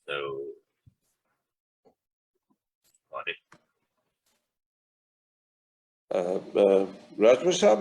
So, got it. Rajma Sahab,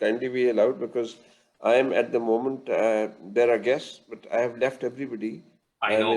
kindly be allowed because I am at the moment, there are guests, but I have left everybody. I know.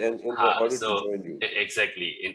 and in order to join you. Exactly. In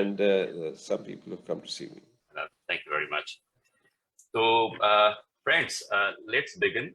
and some people have come to see me. Thank you very much. So, friends, let's begin.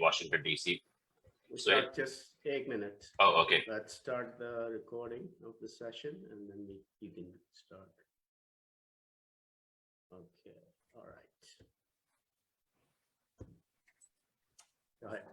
Washington DC. Just 1 minute. Oh, okay. Let's start the recording of the session and then you can start. Okay, all right. Go ahead.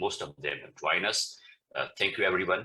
most of them have joined us. Thank you everyone.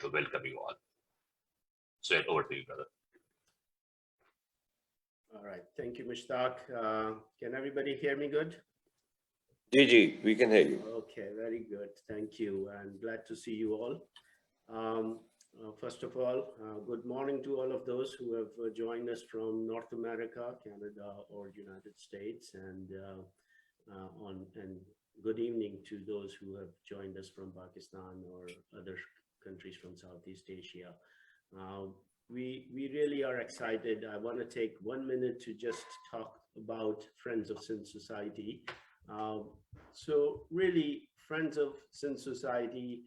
to welcome you all. Suhail, over to you, brother. All right, thank you, Mushtaq. Can everybody hear me good? Gigi, we can hear you. Okay, very good. Thank you, and glad to see you all. First of all, good morning to all of those who have joined us from North America, Canada, or United States, and good evening to those who have joined us from Pakistan or other countries from Southeast Asia. We really are excited. I want to take 1 minute to just talk about Friends of Sindh Society. So really, Friends of Sindh Society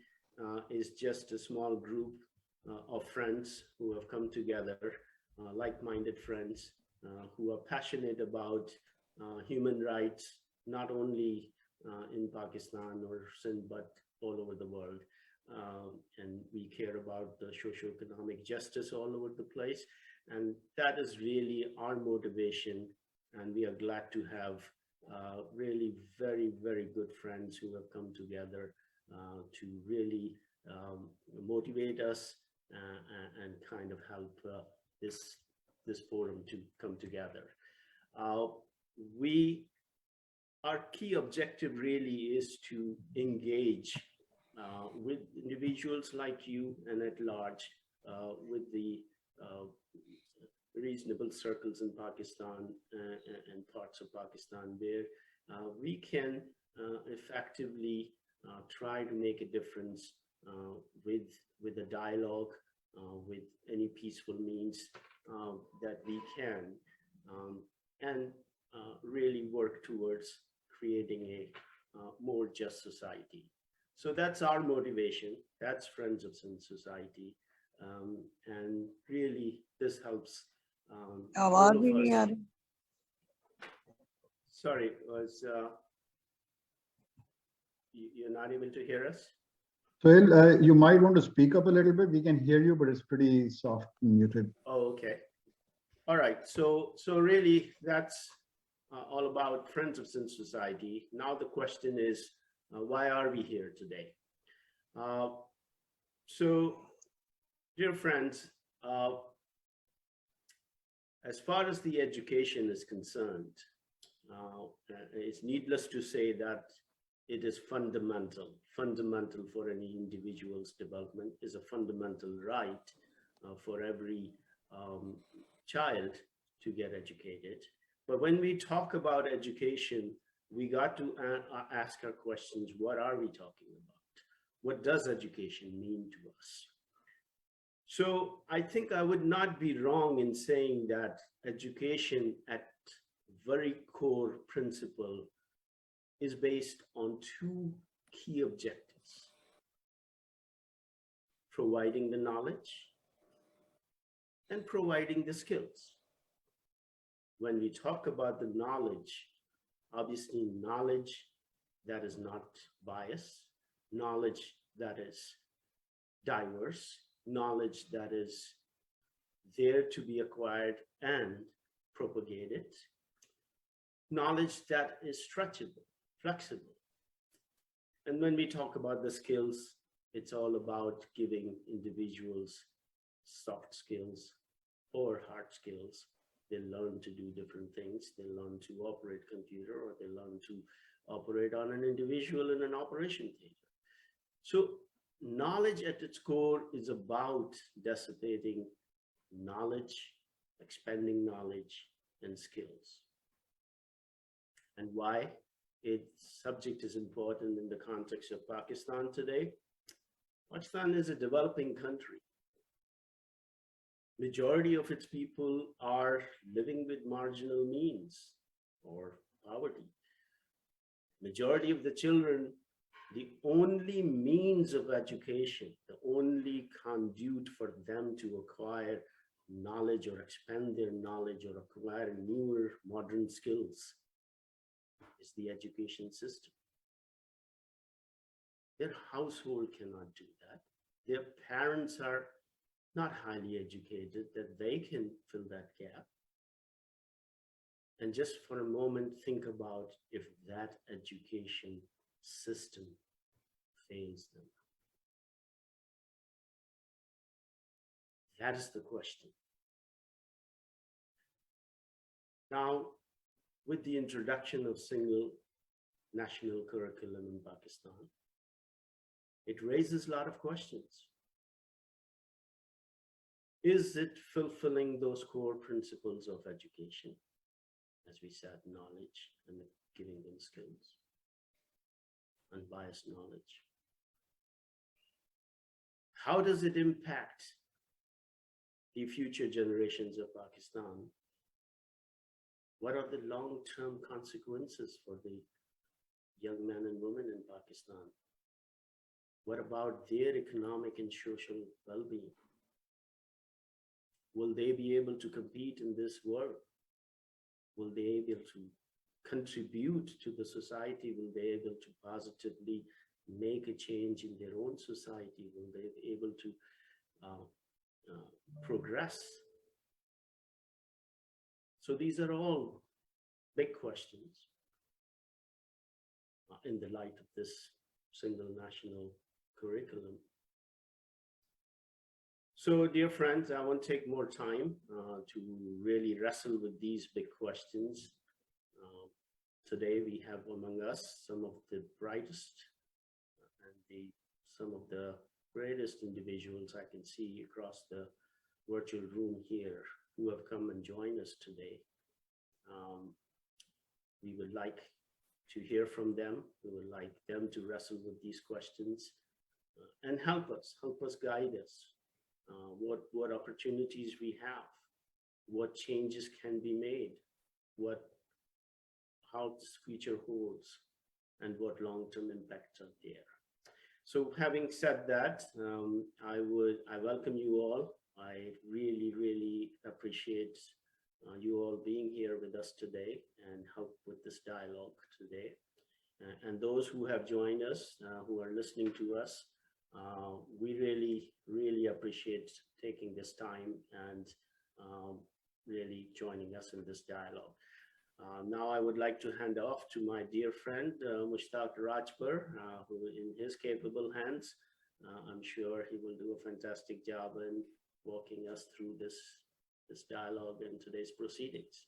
is just a small group of friends who have come together, like-minded friends who are passionate about human rights, not only in Pakistan or Sindh, but all over the world. And we care about the socio-economic justice all over the place. And that is really our motivation. And we are glad to have really very, very good friends who have come together to really motivate us and kind of help this forum to come together. Our key objective really is to engage with individuals like you and at large with the reasonable circles in Pakistan and parts of Pakistan where we can effectively try to make a difference with a dialogue, with any peaceful means that we can, and really work towards creating a more just society. So that's our motivation. That's Friends of Sindh Society. And really this helps. Sorry, you're not able to hear us? Sohail, you might want to speak up a little bit. We can hear you, but it's pretty soft and muted. Oh, okay. All right. So really, that's all about Friends of Sindh Society. Now the question is, why are we here today? So, dear friends, as far as the education is concerned, it's needless to say that it is fundamental for any individual's development, is a fundamental right for every child to get educated. But when we talk about education, we got to ask our questions. What are we talking about? What does education mean to us? So I think I would not be wrong in saying that education at very core principle is based on two key objectives: providing the knowledge and providing the skills. When we talk about the knowledge, obviously knowledge that is not biased, knowledge that is diverse, knowledge that is there to be acquired and propagated, knowledge that is stretchable, flexible. And when we talk about the skills, it's all about giving individuals soft skills or hard skills. They learn to do different things. They learn to operate computer, or they learn to operate on an individual in an operation theater. So knowledge at its core is about dissipating knowledge, expanding knowledge and skills. And why its subject is important in the context of Pakistan today. Pakistan is a developing country. Majority of its people are living with marginal means or poverty. Majority of the children, the only means of education, the only conduit for them to acquire knowledge or expand their knowledge or acquire newer modern skills is the education system. Their household cannot do that. Their parents are not highly educated that they can fill that gap. And just for a moment, think about if that education system fails them. That is the question. Now, with the introduction of single national curriculum in Pakistan, it raises a lot of questions. Is it fulfilling those core principles of education? As we said, knowledge and giving them skills, unbiased knowledge. How does it impact the future generations of Pakistan? What are the long-term consequences for the young men and women in Pakistan? What about their economic and social well-being? Will they be able to compete in this world? Will they be able to contribute to the society? Will they be able to positively make a change in their own society? Will they be able to progress? So these are all big questions in the light of this single national curriculum. So dear friends, I won't take more time to really wrestle with these big questions. Today we have among us some of the brightest and some of the greatest individuals I can see across the virtual room here who have come and joined us today. We would like to hear from them. We would like them to wrestle with these questions and help us guide us. What opportunities we have, what changes can be made, how this future holds, and what long-term impacts are there. So having said that, I welcome you all. I really appreciate you all being here with us today and help with this dialogue today. And those who have joined us, who are listening to us, we really appreciate taking this time and really joining us in this dialogue. Now I would like to hand off to my dear friend, Mushtaq Rajpur, who in his capable hands, I'm sure he will do a fantastic job in walking us through this dialogue and today's proceedings.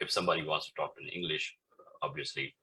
if somebody wants to talk in English, obviously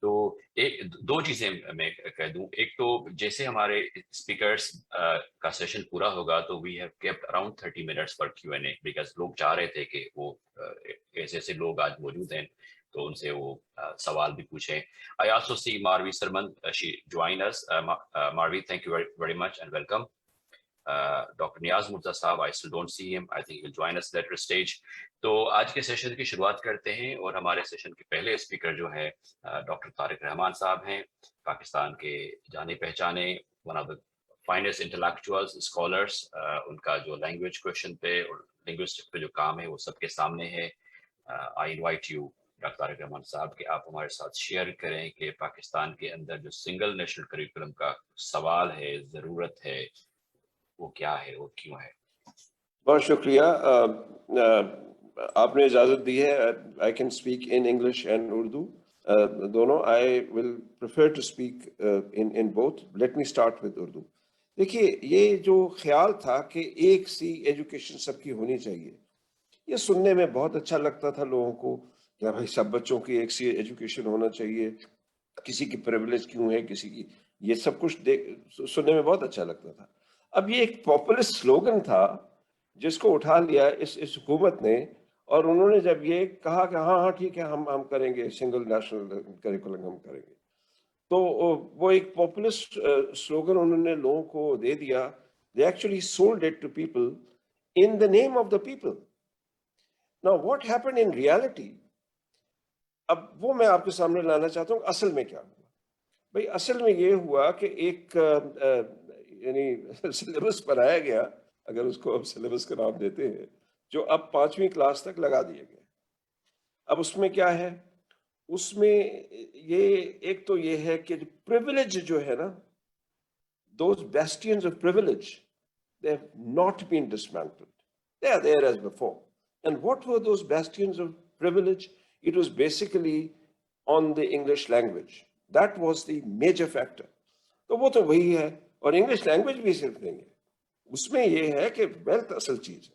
تو ایک دو چیزیں میں کہہ دوں. ایک تو جیسے ہمارے اسپیکرس کا سیشن پورا ہوگا تو we have kept around 30 minutes for Q&A because لوگ چاہ رہے تھے کہ وہ ایسے ایسے لوگ آج موجود ہیں تو ان سے وہ سوال بھی پوچھیں. I also see Marvi Sarman, she joined us. Marvi, thank you very much and welcome. Dr. Niyaz Murza Saab, I still don't see him. I think he'll join us later stage. تو آج کے session کی شروعات کرتے ہیں اور ہمارے session کے پہلے اسپیکر جو ہیں ڈاکٹر طارق رحمان صاحب ہیں, پاکستان کے جانے پہچانے one of the finest intellectuals scholars. ان کا جو لینگویج کویشچن پہ اور لنگوسٹک پہ جو کام ہے وہ سب کے سامنے ہے. I invite you doctor Tariq Rahman صاحب کہ آپ ہمارے ساتھ شیئر کریں کہ پاکستان کے اندر جو سنگل نیشنل کریکولم کا سوال ہے, ضرورت ہے, وہ کیا ہے, وہ کیوں ہے. بہت شکریہ. آپ نے اجازت دی ہے. I can speak in English and Urdu دونوں. I will prefer to speak in both. Let me start with Urdu. دیکھیے, یہ جو خیال تھا کہ ایک سی ایجوکیشن سب کی ہونی چاہیے, یہ سننے میں بہت اچھا لگتا تھا لوگوں کو کہ بھائی سب بچوں کی ایک سی ایجوکیشن ہونا چاہیے, کسی کی پریویلیج کیوں ہے, کسی کی, یہ سب کچھ سننے میں بہت اچھا لگتا تھا. اب یہ ایک پاپولر سلوگن تھا جس کو اٹھا لیا اس حکومت نے, اور انہوں نے جب یہ کہا کہ ہاں ہاں ٹھیک ہے ہم کریں گے سنگل نیشنل کریکولم ہم کریں گے, تو وہ ایک پاپولر سلوگن انہوں نے لوگوں کو دے دیا. They actually sold it to people in the name of the people. Now what happened in reality? اب وہ میں آپ کے سامنے لانا چاہتا ہوں اصل میں کیا ہوا. بھائی اصل میں یہ ہوا کہ ایک یعنی سلیبس بنایا گیا, اگر اس کو اب سلیبس کا نام دیتے ہیں, جو اب 5ویں کلاس تک لگا دیا گیا. اب اس میں کیا ہے, اس میں یہ ایک تو یہ ہے کہ پریویلیج جو ہے نا, those bastions of privilege, they have not been dismantled. They are there as before. And what were those bastions of privilege? It was basically on the English language. That was the major factor. تو وہ تو وہی ہے, اور English language بھی صرف نہیں ہے, اس میں یہ ہے کہ ویلتھ اصل چیز ہے.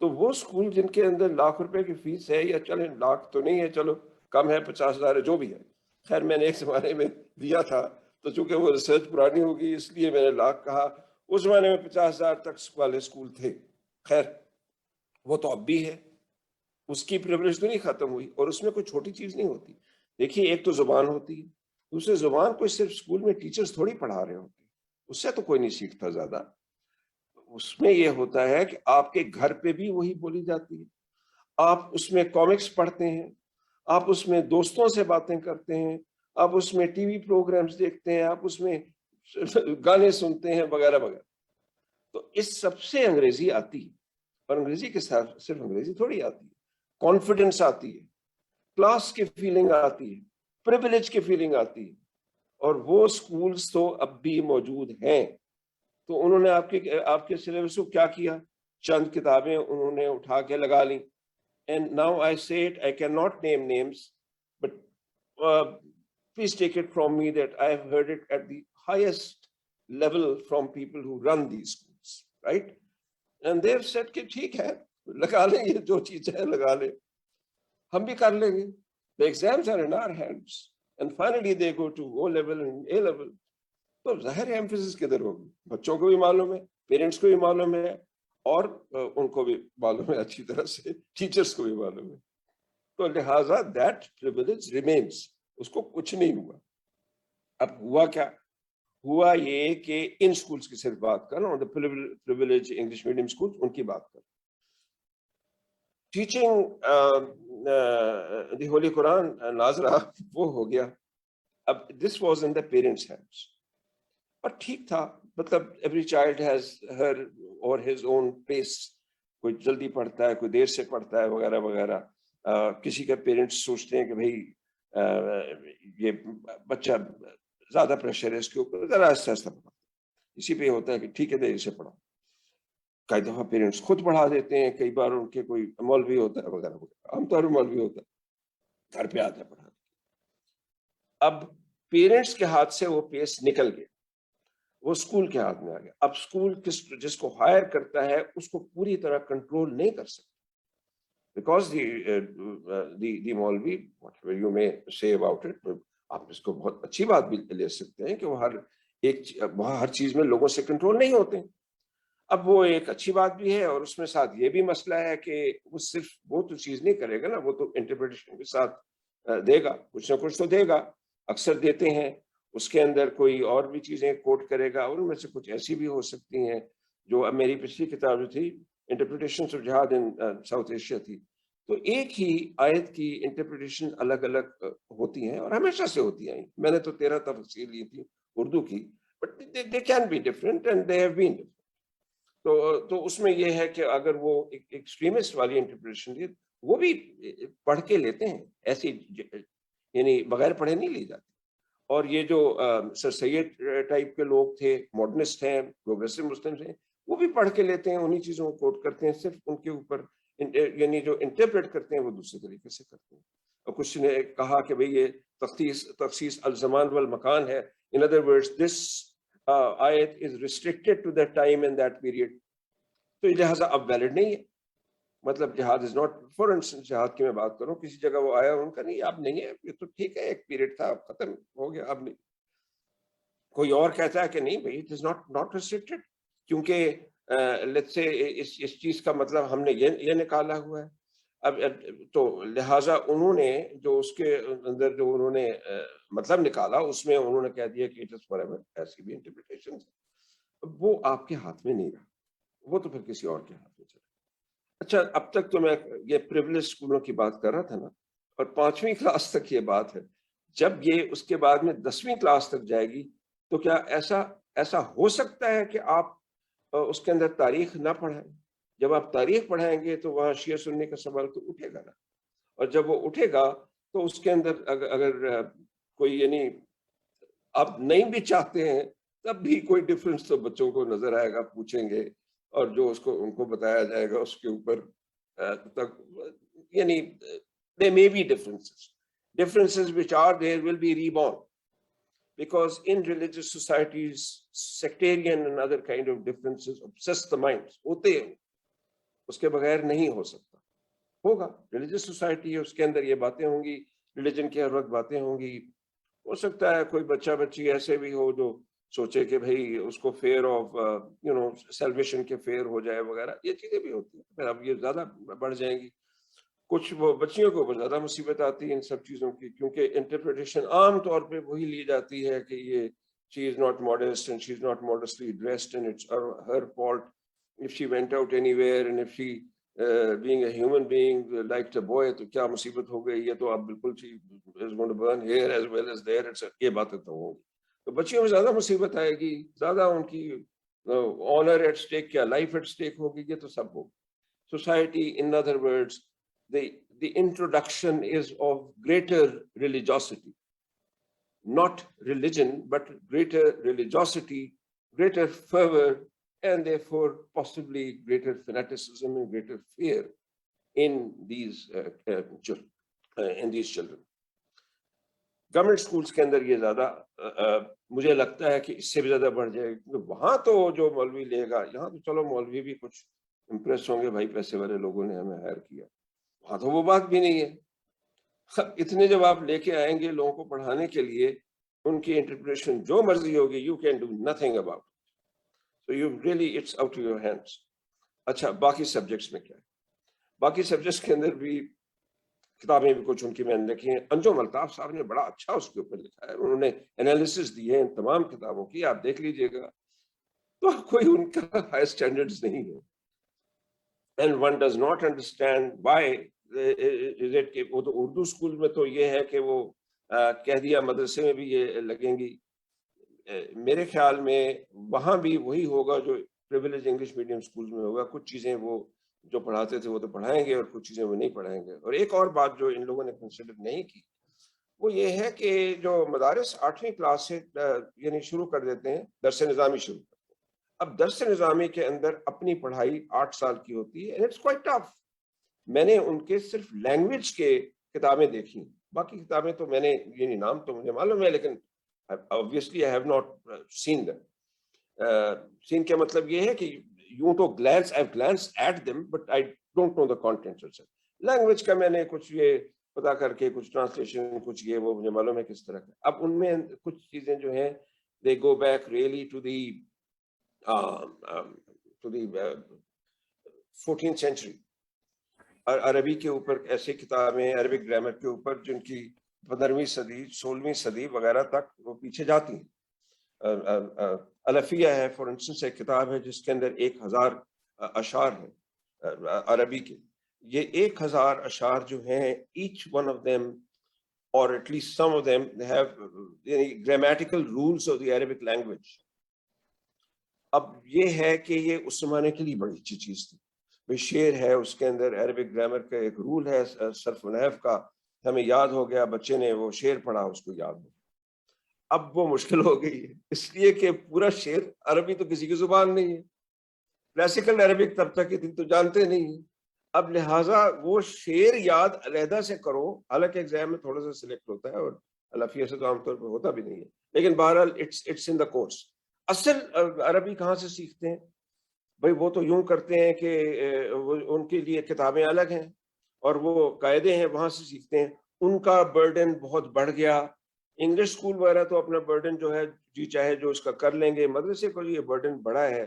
تو وہ اسکول جن کے اندر لاکھ روپے کی فیس ہے, یا چلیں لاکھ تو نہیں ہے, چلو کم ہے, 50,000 ہے, جو بھی ہے, خیر میں نے ایک زمانے میں دیا تھا تو چونکہ وہ ریسرچ پرانی ہوگی اس لیے میں نے لاکھ کہا. اس زمانے میں 50,000 تک والے اسکول تھے. خیر وہ تو اب بھی ہے, اس کی پریویلیج تو نہیں ختم ہوئی, اور اس میں کوئی چھوٹی چیز نہیں ہوتی. دیکھیے, ایک تو زبان ہوتی ہے, دوسرے زبان کو صرف اسکول میں ٹیچرز تھوڑی پڑھا رہے ہوتے, اس سے تو کوئی نہیں سیکھتا زیادہ. اس میں یہ ہوتا ہے کہ آپ کے گھر پہ بھی وہی بولی جاتی ہے, آپ اس میں کامکس پڑھتے ہیں, آپ اس میں دوستوں سے باتیں کرتے ہیں, آپ اس میں ٹی وی پروگرامز دیکھتے ہیں, آپ اس میں گانے سنتے ہیں وغیرہ وغیرہ. تو اس سب سے انگریزی آتی ہے, اور انگریزی کے ساتھ صرف انگریزی تھوڑی آتی ہے, کانفیڈنس آتی ہے, کلاس کی فیلنگ آتی ہے, پریویلیج کی فیلنگ آتی ہے. اور وہ سکولز تو اب بھی موجود ہیں. تو انہوں نے آپ کے سلیبس کو کیا کیا, چند کتابیں انہوں نے اٹھا کے لگا لیں. And now I say it, I cannot name names, but please take it from me that I have heard it at the highest level from people who run these schools, right? And they have said کہ ٹھیک ہے لگا لیں, یہ جو چیز ہے لگا لیں, ہم بھی کر لیں گے. The exams are in our hands, and finally they go to O level and A level. تو ظاہر ہے ایمفیسس کدھر ہوگی, بچوں کو بھی معلوم ہے, پیرنٹس کو بھی معلوم ہے, اور ان کو بھی معلوم ہے اچھی طرح سے, ٹیچرس کو بھی معلوم ہے. تو لہٰذا دیٹ پریویلیج ریمینس, اس کو کچھ نہیں ہوا. اب ہوا کیا ہوا, یہ کہ ان سکولز کی صرف بات کر رہا ہوں, پریویلیج انگلش میڈیم اسکولز, ان کی بات کر. ٹیچنگ دی ہولی قرآن ناظرہ وہ ہو گیا. اب this was in the parents hands, اور ٹھیک تھا, مطلب ایوری چائلڈ ہیز ہر اور ہز اون پیس. کوئی جلدی پڑھتا ہے, کوئی دیر سے پڑھتا ہے وغیرہ وغیرہ. کسی کا پیرنٹس سوچتے ہیں کہ بھائی یہ بچہ زیادہ پریشر ہے اس کے اوپر, ذرا آہستہ آہستہ پڑھا. اسی پہ ہوتا ہے کہ ٹھیک ہے دیر سے پڑھاؤ. کئی دفعہ پیرنٹس خود پڑھا دیتے ہیں, کئی بار ان کے کوئی مولوی ہوتا ہے وغیرہ وغیرہ, عام طور پر مولوی ہوتا ہے, گھر پہ آتا ہے پڑھانے. اب پیرنٹس کے ہاتھ سے وہ پیس نکل گیا, وہ اسکول کے ہاتھ میں آ گیا. اب اسکول جس کو ہائر کرتا ہے اس کو پوری طرح کنٹرول نہیں کر سکتا, بیکاز دی مولوی whatever you may say about it, آپ اس کو بہت اچھی بات بھی لے سکتے ہیں کہ وہ وہاں ہر چیز میں لوگوں سے کنٹرول نہیں ہوتے ہیں. اب وہ ایک اچھی بات بھی ہے، اور اس میں ساتھ یہ بھی مسئلہ ہے کہ وہ صرف وہ تو چیز نہیں کرے گا نا، وہ تو انٹرپریٹیشن کے ساتھ دے گا، کچھ نہ کچھ تو دے گا. اکثر دیتے ہیں اس کے اندر کوئی اور بھی چیزیں کوٹ کرے گا، اور ان میں سے کچھ ایسی بھی ہو سکتی ہیں جو اب میری پچھلی کتاب جو تھی انٹرپریٹیشنز آف جہاد ان ساؤتھ ایشیا تھی، تو ایک ہی آیت کی انٹرپریٹیشن الگ الگ ہوتی ہیں، اور ہمیشہ سے ہوتی ہیں. میں نے تو 13 تفسیر لی تھی اردو کی، but they can be different and they have been. تو اس میں یہ ہے کہ اگر وہ ایکسٹریمسٹ والی انٹرپریٹیشن لی، وہ بھی پڑھ کے لیتے ہیں، ایسی یعنی بغیر پڑھے نہیں لی جاتی. اور یہ جو سر سید ٹائپ کے لوگ تھے، ماڈرنسٹ ہیں، پروگریسو مسلمز ہیں، وہ بھی پڑھ کے لیتے ہیں، انہی چیزوں کو کوٹ کرتے ہیں، صرف ان کے اوپر یعنی جو انٹرپریٹ کرتے ہیں وہ دوسرے طریقے سے کرتے ہیں. اور کچھ نے کہا کہ بھئی یہ تخصیص الزمان والمکان ہے. In other words, this ayat is restricted to that time and that period. تو لہٰذا اب ویلڈ نہیں ہے. مطلب جہاد از ناٹ، فار انسٹنس جہاد کی میں بات کروں، کسی جگہ وہ آیا ان کا نہیں، اب نہیں ہے، یہ تو ٹھیک ہے ایک پیریڈ تھا، اب ختم ہو گیا، اب نہیں. کوئی اور کہتا ہے کہ نہیں بھائی اٹ از ناٹ ریسٹرکٹیڈ، کیونکہ لیٹس سے اس چیز کا مطلب ہم نے یہ نکالا ہوا ہے. اب تو لہٰذا انہوں نے جو اس کے اندر جو انہوں نے مطلب نکالا، اس میں انہوں نے کہہ دیا کہ اٹ از فار ایور. ایسی بھی انٹرپریٹیشن وہ آپ کے ہاتھ میں نہیں رہا، وہ تو پھر کسی اور کے ہاتھ میں چلا. اچھا، اب تک تو میں یہ پریویلیج اسکولوں کی بات کر رہا تھا نا، اور 5ویں کلاس تک یہ بات ہے. جب یہ اس کے بعد میں 10ویں کلاس تک جائے گی تو کیا ایسا ہو سکتا ہے کہ آپ اس کے اندر تاریخ نہ پڑھائیں؟ جب آپ تاریخ پڑھائیں گے تو وہاں شیعہ سنی کا سوال تو اٹھے گا نا. اور جب وہ اٹھے گا تو اس کے اندر اگر کوئی یعنی آپ نہیں بھی چاہتے ہیں تب بھی کوئی ڈفرینس تو بچوں کو نظر آئے گا، پوچھیں گے، اور جو اس کو ان کو بتایا جائے گا اس کے اوپر تک یعنی there may be differences which are there will be reborn, because in religious societies sectarian and other kind of differences obsess the minds ہوتے ہیں، اس کے بغیر نہیں ہو سکتا. ہوگا ریلیجس سوسائٹی ہے، اس کے اندر یہ باتیں ہوں گی، ریلیجن کی ہر وقت باتیں ہوں گی. ہو سکتا ہے کوئی بچہ بچی ایسے بھی ہو جو سوچے کہ بھئی اس کو فیئر آف سیلویشن کے فیئر ہو جائے وغیرہ، یہ چیزیں بھی ہوتی ہیں. پھر اب یہ زیادہ بڑھ جائیں گی. کچھ وہ بچیوں کو بہت زیادہ مصیبت آتی ہے ان سب چیزوں کی، کیونکہ انٹرپریٹیشن عام طور پہ وہی لی جاتی ہے کہ یہ she is not modest and she is not modestly dressed and it's her fault if she went out anywhere, and if she being a human being liked a boy تو کیا مصیبت ہو گئی، یہ تو اب بالکل she is going to burn here as well as there. یہ باتیں تو ہوں گی. تو بچیوں میں زیادہ مصیبت آئے گی، زیادہ ان کی آنر ایٹ اسٹیک، کیا لائف ایٹ اسٹیک ہوگی، یہ تو سب ہوگی. Society in other words the introduction is of greater religiosity, not religion but greater religiosity, greater fervor, and therefore possibly greater fanaticism and greater fear in these children. Government schools کے اندر یہ زیادہ مجھے لگتا ہے کہ اس سے بھی زیادہ بڑھ جائے گا، کیونکہ وہاں تو جو مولوی لے گا، یہاں تو چلو مولوی بھی کچھ امپریس ہوں گے، بھائی پیسے والے لوگوں نے ہمیں ہائر کیا، وہاں تو وہ بات بھی نہیں ہے. اتنے جب آپ لے کے آئیں گے لوگوں کو پڑھانے کے لیے، ان کی انٹرپریٹیشن جو مرضی ہوگی، you can do nothing about, so you really it's out of your hands. اچھا، باقی سبجیکٹس میں کیا ہے؟ باقی سبجیکٹس کے اندر بھی کتابیں بھی کچھ ان کی میں نے لکھی ہیں. انجم الطاف صاحب نے بڑا اچھا اس کے اوپر لکھا ہے، انہوں نے انالیسس دی ہے ان تمام کتابوں کی، آپ دیکھ لیجئے گا. تو کوئی ان کا ہائی اسٹینڈرڈز نہیں ہے. And one does not understand why is it کہ وہ تو اردو اسکول میں تو یہ ہے کہ وہ کہہ دیا، مدرسے میں بھی یہ لگیں گی. میرے خیال میں وہاں بھی وہی ہوگا جو پریویلیج انگلش میڈیم اسکول میں ہوگا. کچھ چیزیں وہ جو پڑھاتے تھے وہ تو پڑھائیں گے، اور کچھ چیزیں وہ نہیں پڑھائیں گے. اور ایک اور بات جو ان لوگوں نے کنسیڈر نہیں کی وہ یہ ہے کہ جو مدارس 8ویں کلاس سے یعنی شروع کر دیتے ہیں، درس نظامی شروع کرتے ہیں. اب درس نظامی کے اندر اپنی پڑھائی 8 سال کی ہوتی ہے، and it's quite tough. میں نے ان کے صرف لینگویج کے کتابیں دیکھی، باقی کتابیں تو میں نے یعنی نام تو مجھے معلوم ہے، لیکن obviously I have not seen them. Seen کا مطلب یہ ہے کہ you to glance, I've glanced at them but I don't know the contents. Language کا میں نے کچھ یہ پتا کر کے کچھ ٹرانسلیشن کچھ یہ وہ مجھے معلوم ہے کس طرح کا. اب ان میں کچھ چیزیں جو ہیں they go back really to the 14th century. عربی کے اوپر ایسے کتابیں عربک گرامر کے اوپر جن کی 15ویں صدی 16ویں صدی وغیرہ تک وہ پیچھے جاتی ہیں. الفیہ ہے فار انسٹنس، ایک کتاب ہے جس کے اندر 1000 اشعار ہیں عربی کے. یہ 1000 اشعار جو ہیں each one of them or at least some of them they have grammatical rules of the Arabic language. اب یہ ہے کہ یہ اس زمانے کے لیے بڑی اچھی چیز تھی. بھئی شعر ہے اس کے اندر عربک گرامر کا ایک رول ہے صرف و نحو کا، ہمیں یاد ہو گیا، بچے نے وہ شعر پڑھا اس کو یاد ہو. اب وہ مشکل ہو گئی ہے اس لیے کہ پورا شعر عربی تو کسی کی زبان نہیں ہے، کلاسیکل عربک تب تک اتنی تو جانتے نہیں ہیں. اب لہٰذا وہ شعر یاد علیحدہ سے کرو، حالانکہ ایگزام میں تھوڑا سا سلیکٹ ہوتا ہے اور الفیہ سے تو عام طور پہ ہوتا بھی نہیں ہے، لیکن بہرحال اٹس ان دا کورس. اصل عربی کہاں سے سیکھتے ہیں؟ بھائی وہ تو یوں کرتے ہیں کہ ان کے لیے کتابیں الگ ہیں اور وہ قاعدے ہیں وہاں سے سیکھتے ہیں. ان کا برڈن بہت بڑھ گیا. انگلش اسکول وغیرہ تو اپنا برڈن جو ہے جی چاہے جو اس کا کر لیں گے. مدرسے کو یہ برڈن بڑا ہے،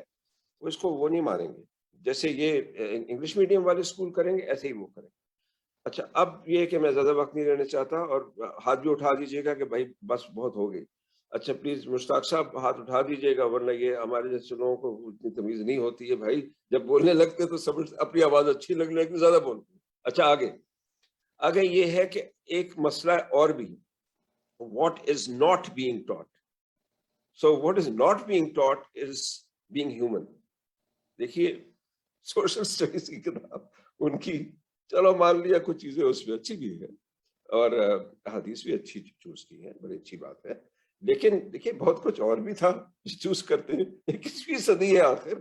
وہ اس کو وہ نہیں مانیں گے. جیسے یہ انگلش میڈیم والے اسکول کریں گے ایسے ہی وہ کریں. اچھا اب یہ کہ میں زیادہ وقت نہیں لینا چاہتا اور ہاتھ بھی اٹھا دیجیے گا کہ بھائی بس بہت ہو گئی. اچھا پلیز مشتاق صاحب ہاتھ اٹھا دیجیے گا، ورنہ یہ ہمارے جیسے لوگوں کو اتنی تمیز نہیں ہوتی ہے. بھائی جب بولنے لگتے تو سب اپنی آواز اچھی لگنے لگتی زیادہ بولتے. اچھا آگے یہ ہے کہ ایک مسئلہ اور بھی، what is not being taught. So what is not being taught is being human. دیکھیے سوشل اسٹڈیز کی کتاب ان کی چلو مان لیا کچھ چیزیں اس میں اچھی بھی ہے اور حدیث بھی اچھی چوز کی ہے، بڑی اچھی بات ہے. لیکن دیکھیے بہت کچھ اور بھی تھا چوز کرتے ہیں. 21ویں صدی ہے آخر.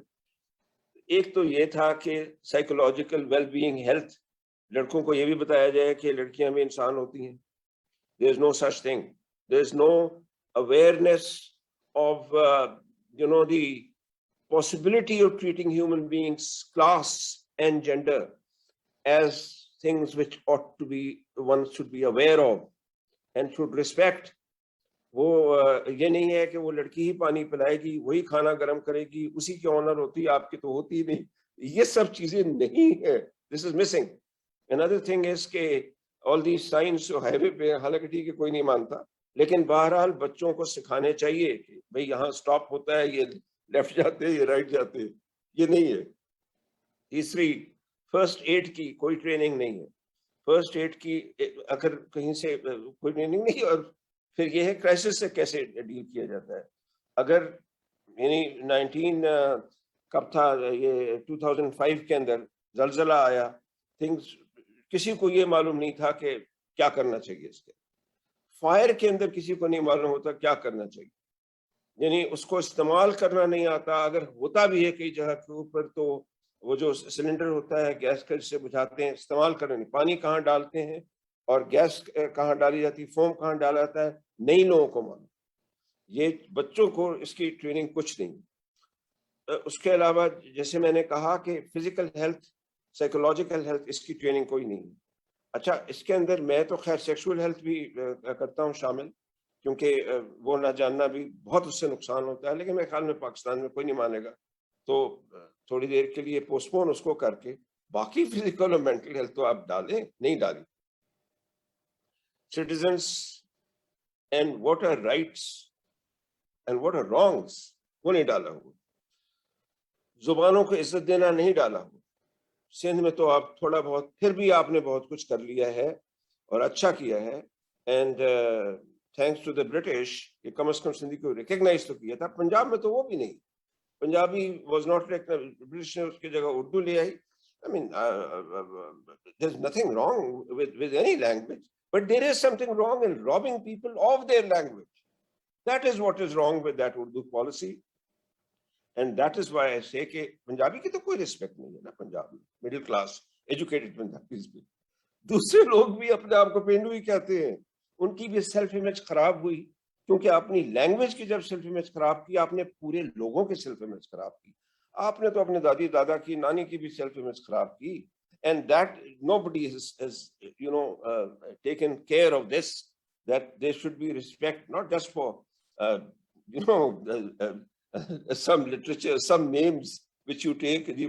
ایک تو یہ تھا کہ سائیکولوجیکل ویل بینگ ہیلتھ، لڑکوں کو یہ بھی بتایا جائے کہ لڑکیاں بھی انسان ہوتی ہیں. There is no such thing. There is no awareness of the possibility of treating human beings, class and gender as things which ought to be, one should be aware of and should respect. وہ یہ نہیں ہے کہ وہ لڑکی ہی پانی پلائے گی، وہی کھانا گرم کرے گی، اسی کی آنر ہوتی، آپ کی تو ہوتی ہی نہیں. یہ سب چیزیں نہیں ہے. This is missing. Another thing is کہ all these signs جو ہائی وے پہ، حالانکہ ٹھیک ہے کوئی نہیں مانتا، لیکن بہرحال بچوں کو سکھانے چاہیے کہ بھئی یہاں سٹاپ ہوتا ہے، یہ لیفٹ جاتے یہ رائٹ جاتے، یہ نہیں ہے. تیسری، فرسٹ ایڈ کی کوئی ٹریننگ نہیں ہے. فرسٹ ایڈ کی اگر کہیں سے کوئی ٹریننگ نہیں. اور پھر یہ ہے کرائسس سے کیسے ڈیل کیا جاتا ہے. اگر یعنی 19 کب تھا یہ 2005 کے اندر زلزلہ آیا، تھنگس کسی کو یہ معلوم نہیں تھا کہ کیا کرنا چاہیے. اس کے فائر کے اندر کسی کو نہیں معلوم ہوتا کیا کرنا چاہیے، یعنی اس کو استعمال کرنا نہیں آتا. اگر ہوتا بھی ہے کئی جگہ کے اوپر تو وہ جو سلنڈر ہوتا ہے گیس کا جس سے بجھاتے ہیں، استعمال کرنا نہیں. پانی کہاں ڈالتے ہیں اور گیس کہاں ڈالی جاتی ہے، فوم کہاں ڈالا جاتا ہے، نئی لوگوں کو معلوم. یہ بچوں کو اس کی ٹریننگ کچھ نہیں. اس کے علاوہ جیسے میں نے کہا کہ فزیکل ہیلتھ، سائیکولوجیکل ہیلتھ، اس کی ٹریننگ کوئی نہیں. اچھا اس کے اندر میں تو خیر سیکشول ہیلتھ بھی کرتا ہوں شامل، کیونکہ وہ نہ جاننا بھی بہت اس سے نقصان ہوتا ہے. لیکن میرے خیال میں پاکستان میں کوئی نہیں مانے گا، تو تھوڑی دیر کے لیے پوسٹ پون اس کو کر کے باقی فزیکل اور مینٹل ہیلتھ تو آپ ڈالیں، نہیں ڈالی. Citizens and what are rights and what are wrongs وہ نہیں ڈالا ہوا. زبانوں کو عزت دینا نہیں ڈالا ہوا. سندھ میں تو آپ تھوڑا بہت پھر بھی آپ نے بہت کچھ کر لیا ہے اور اچھا کیا ہے. And thanks to the British کہ کم از کم سندھی کو ریکگنائز تو کیا تھا. پنجاب میں تو وہ بھی نہیں. Punjabi was not recognised, British نے اس کی جگہ اردو لے آئی. I mean, there is nothing wrong with any language, but there is something wrong in robbing people of their language. That is what is wrong with that Urdu policy. And that is why I say کہ پنجابی کی تو کوئی respect نہیں ہے نا. پنجاب میں middle class educated Punjabis بھی، دوسرے لوگ بھی اپنے آپ کو پینڈو ہی کہتے ہیں. ان کی بھی سیلف امیج خراب ہوئی، کیونکہ اپنی لینگویج کی جب سیلف امیج خراب کی، آپ نے پورے لوگوں کی سیلف امیج خراب کی. آپ نے تو اپنے دادی دادا کی، نانی کی بھی سیلف امیج خراب کی. and that nobody has taken care of this, that there should be respect, not just for, some literature, some names which you take,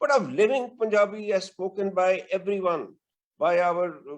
but of living Punjabi as spoken by everyone, by our,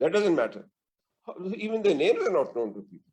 That doesn't matter. Even the names are not known to people.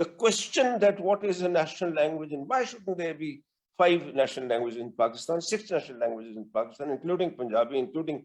The question that what is a national language and why shouldn't there be 5 national languages in Pakistan, 6 national languages in Pakistan, including Punjabi, including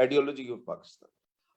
ideology of Pakistan.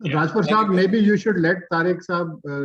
Rajpal Saab, maybe you should let Tariq Saab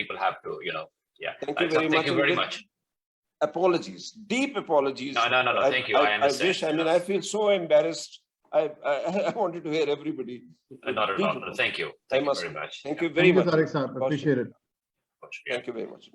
people have to thank you very much. Apologies, deep apologies. No, thank you. I understand. I feel so embarrassed. I wanted to hear everybody. Not at all. Thank you very much. Thank you very much. Tariq Saab, appreciate it. Thank you very much.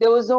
there was no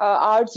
arts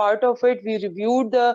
part of it. We reviewed the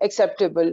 acceptable.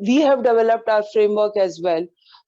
We have developed our framework as well.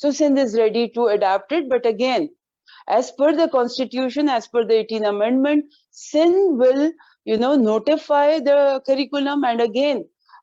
so Sindh is ready to adapt it, but again as per the constitution, as per the 18th amendment, Sindh will notify the curriculum, and again